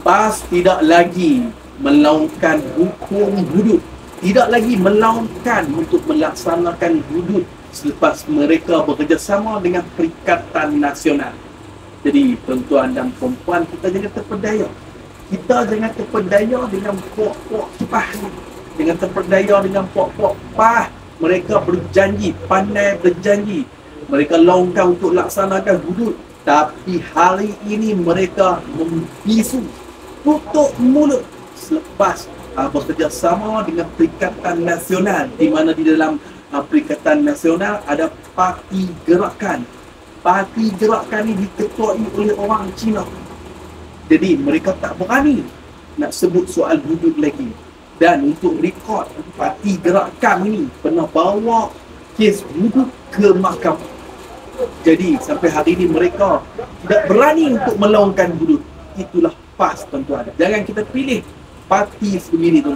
PAS tidak lagi melaungkan hukum hudud, tidak lagi melaungkan untuk melaksanakan hudud selepas mereka bekerjasama dengan Perikatan Nasional. Jadi tuan-tuan dan perempuan, kita jangan terpedaya. Kita jangan terpedaya dengan puak-puak PAS ni. Dengan terpedaya dengan puak-puak PAS. Mereka berjanji, pandai berjanji. Mereka laungkan untuk laksanakan hudud. Tapi hari ini mereka membisu, tutup mulut selepas bekerjasama dengan Perikatan Nasional, di mana di dalam Perikatan Nasional ada parti gerakan. Parti gerakan ini diketuai oleh orang Cina. Jadi mereka tak berani nak sebut soal hudud lagi. Dan untuk rekod, parti gerakan ini pernah bawa kes hudud ke mahkamah. Jadi sampai hari ini mereka tidak berani untuk melaungkan hudud. Itulah PAS, tuan-tuan. Jangan kita pilih parti sendiri, tuan-tuan.